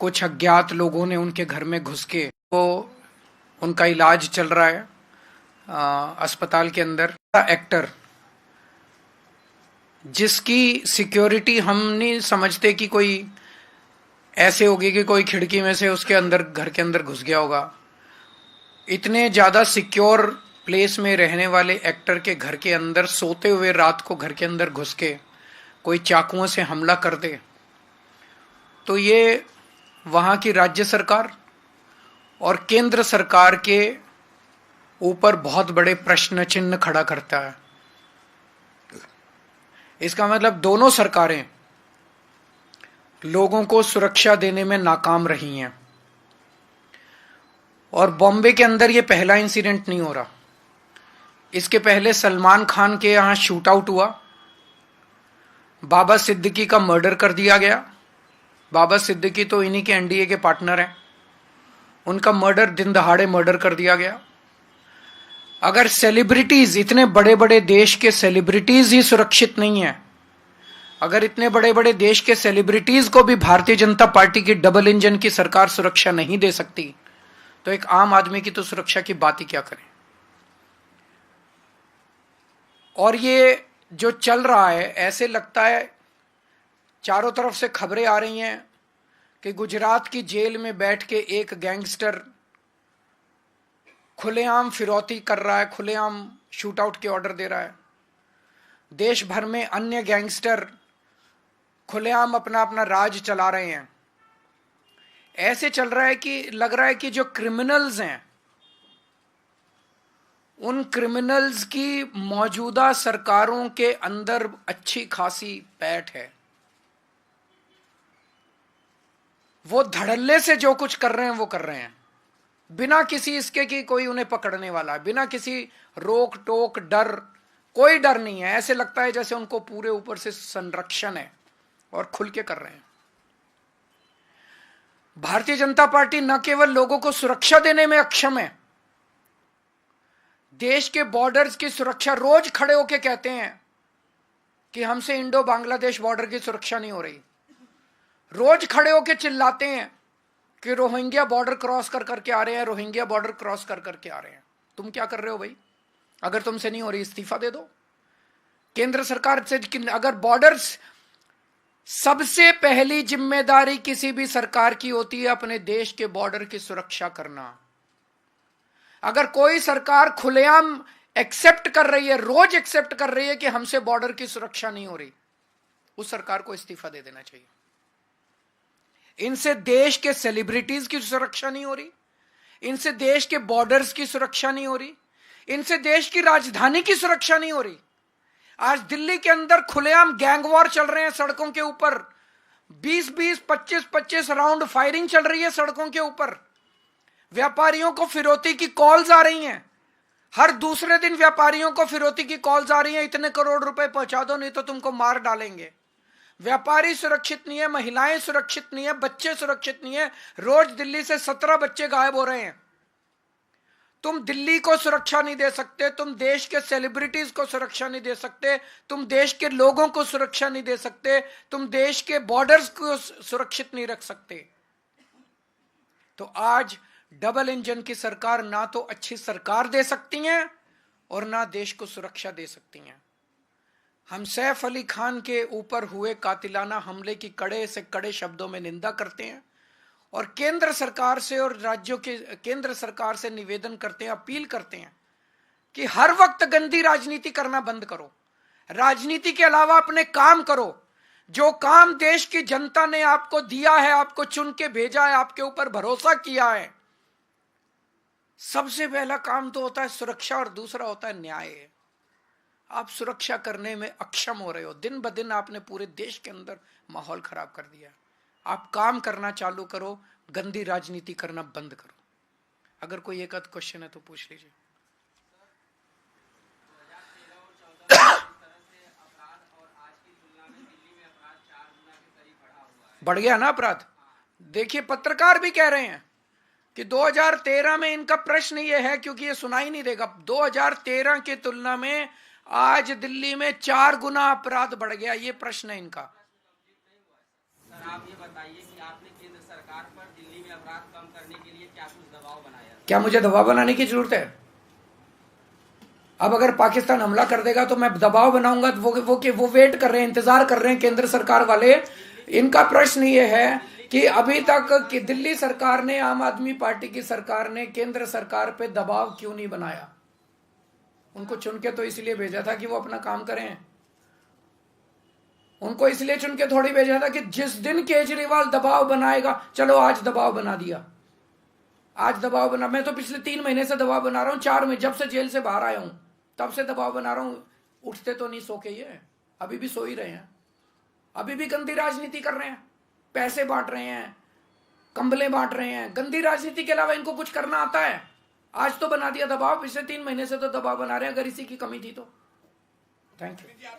कुछ अज्ञात लोगों ने उनके घर में घुस के तो उनका इलाज चल रहा है अस्पताल के अंदर। एक्टर जिसकी सिक्योरिटी हम नहीं समझते कि कोई ऐसे होगी कि कोई खिड़की में से उसके अंदर घर के अंदर घुस गया होगा। इतने ज्यादा सिक्योर प्लेस में रहने वाले एक्टर के घर के अंदर सोते हुए रात को घर के अंदर घुस के कोई चाकुओं से हमला कर दे, तो ये वहां की राज्य सरकार और केंद्र सरकार के ऊपर बहुत बड़े प्रश्न चिन्ह खड़ा करता है। इसका मतलब दोनों सरकारें लोगों को सुरक्षा देने में नाकाम रही हैं। और बॉम्बे के अंदर ये पहला इंसिडेंट नहीं हो रहा। इसके पहले सलमान खान के यहां शूट आउट हुआ, बाबा सिद्दीकी का मर्डर कर दिया गया। बाबा सिद्दीकी तो इन्हीं के एनडीए के पार्टनर हैं, उनका मर्डर दिन दहाड़े मर्डर कर दिया गया। अगर सेलिब्रिटीज, इतने बड़े बड़े देश के सेलिब्रिटीज ही सुरक्षित नहीं है, अगर इतने बड़े बड़े देश के सेलिब्रिटीज को भी भारतीय जनता पार्टी की डबल इंजन की सरकार सुरक्षा नहीं दे सकती, तो एक आम आदमी की तो सुरक्षा की बात ही क्या करें। और ये जो चल रहा है, ऐसे लगता है चारों तरफ से खबरें आ रही हैं कि गुजरात की जेल में बैठ के एक गैंगस्टर खुलेआम फिरौती कर रहा है, खुलेआम शूट आउट के ऑर्डर दे रहा है। देश भर में अन्य गैंगस्टर खुलेआम अपना अपना राज चला रहे हैं। ऐसे चल रहा है कि लग रहा है कि जो क्रिमिनल्स हैं, उन क्रिमिनल्स की मौजूदा सरकारों के अंदर अच्छी खासी पैठ है। वो धड़ल्ले से जो कुछ कर रहे हैं वो कर रहे हैं, बिना किसी इसके कि कोई उन्हें पकड़ने वाला है, बिना किसी रोक टोक डर, कोई डर नहीं है। ऐसे लगता है जैसे उनको पूरे ऊपर से संरक्षण है और खुल के कर रहे हैं। भारतीय जनता पार्टी न केवल लोगों को सुरक्षा देने में अक्षम है, देश के बॉर्डर्स की सुरक्षा, रोज खड़े होके कहते हैं कि हमसे इंडो बांग्लादेश बॉर्डर की सुरक्षा नहीं हो रही। रोज खड़े होके चिल्लाते हैं कि रोहिंग्या बॉर्डर क्रॉस कर करके आ रहे हैं, रोहिंग्या बॉर्डर क्रॉस कर करके आ रहे हैं। तुम क्या कर रहे हो भाई? अगर तुमसे नहीं हो रही इस्तीफा दे दो। केंद्र सरकार से अगर बॉर्डर्स, सबसे पहली जिम्मेदारी किसी भी सरकार की होती है अपने देश के बॉर्डर की सुरक्षा करना। अगर कोई सरकार खुलेआम एक्सेप्ट कर रही है, रोज एक्सेप्ट कर रही है कि हमसे बॉर्डर की सुरक्षा नहीं हो रही, उस सरकार को इस्तीफा दे देना चाहिए। इनसे देश के सेलिब्रिटीज की सुरक्षा नहीं हो रही, इनसे देश के बॉर्डर्स की सुरक्षा नहीं हो रही, इनसे देश की राजधानी की सुरक्षा नहीं हो रही। आज दिल्ली के अंदर खुलेआम गैंग वॉर चल रहे हैं सड़कों के ऊपर, 20-20, 25-25 राउंड फायरिंग चल रही है सड़कों के ऊपर। व्यापारियों को फिरौती की कॉल्स आ रही हैं, हर दूसरे दिन व्यापारियों को फिरौती की कॉल्स आ रही हैं, इतने करोड़ रुपए पहुंचा दो नहीं तो तुमको मार डालेंगे। व्यापारी सुरक्षित नहीं है, महिलाएं सुरक्षित नहीं है, बच्चे सुरक्षित नहीं है। रोज दिल्ली से 17 बच्चे गायब हो रहे हैं। तुम दिल्ली को सुरक्षा नहीं दे सकते, तुम देश के सेलिब्रिटीज को सुरक्षा नहीं दे सकते, तुम देश के लोगों को सुरक्षा नहीं दे सकते, तुम देश के बॉर्डर्स को सुरक्षित नहीं रख सकते। तो आज डबल इंजन की सरकार ना तो अच्छी सरकार दे सकती हैं और ना देश को सुरक्षा दे सकती हैं। हम सैफ अली खान के ऊपर हुए कातिलाना हमले की कड़े से कड़े शब्दों में निंदा करते हैं और केंद्र सरकार से और राज्यों के केंद्र सरकार से निवेदन करते हैं, अपील करते हैं कि हर वक्त गंदी राजनीति करना बंद करो। राजनीति के अलावा अपने काम करो। जो काम देश की जनता ने आपको दिया है, आपको चुन के भेजा है, आपके ऊपर भरोसा किया है, सबसे पहला काम तो होता है सुरक्षा और दूसरा होता है न्याय। आप सुरक्षा करने में अक्षम हो रहे हो। दिन ब दिन आपने पूरे देश के अंदर माहौल खराब कर दिया। आप काम करना चालू करो, गंदी राजनीति करना बंद करो। अगर कोई एक आध क्वेश्चन है तो पूछ लीजिए। बढ़ गया ना अपराध? देखिए, पत्रकार भी कह रहे हैं कि 2013 में इनका प्रश्न ये है, क्योंकि ये सुनाई नहीं देगा, 2013 की तुलना में आज दिल्ली में 4 गुना अपराध बढ़ गया। ये प्रश्न है इनका। सर आप ये बताइए कि आपने केंद्र सरकार पर दिल्ली में अपराध कम करने के लिए क्या कुछ दबाव बनाया? क्या मुझे दबाव बनाने की जरूरत है? अब अगर पाकिस्तान हमला कर देगा तो मैं दबाव बनाऊंगा, तो वो वेट कर रहे हैं, इंतजार कर रहे हैं केंद्र सरकार वाले। इनका प्रश्न ये है कि अभी तक कि दिल्ली सरकार ने, आम आदमी पार्टी की सरकार ने केंद्र सरकार पे दबाव क्यों नहीं बनाया? उनको चुन के तो इसलिए भेजा था कि वो अपना काम करें। उनको इसलिए चुन के थोड़ी भेजा था कि जिस दिन केजरीवाल दबाव बनाएगा, चलो आज दबाव बना दिया, आज दबाव बना। मैं तो पिछले 3 महीने से दबाव बना रहा हूं, 4 महीने जब से जेल से बाहर आया हूं तब से दबाव बना रहा हूं। उठते तो नहीं सो के, ये अभी भी सो ही रहे हैं, अभी भी गंदी राजनीति कर रहे हैं, पैसे बांट रहे हैं, कंबले बांट रहे हैं। गंदी राजनीति के अलावा इनको कुछ करना आता है? आज तो बना दिया दबाव, पिछले 3 महीने से तो दबाव बना रहे हैं, अगर इसी की कमी थी तो। Thank you.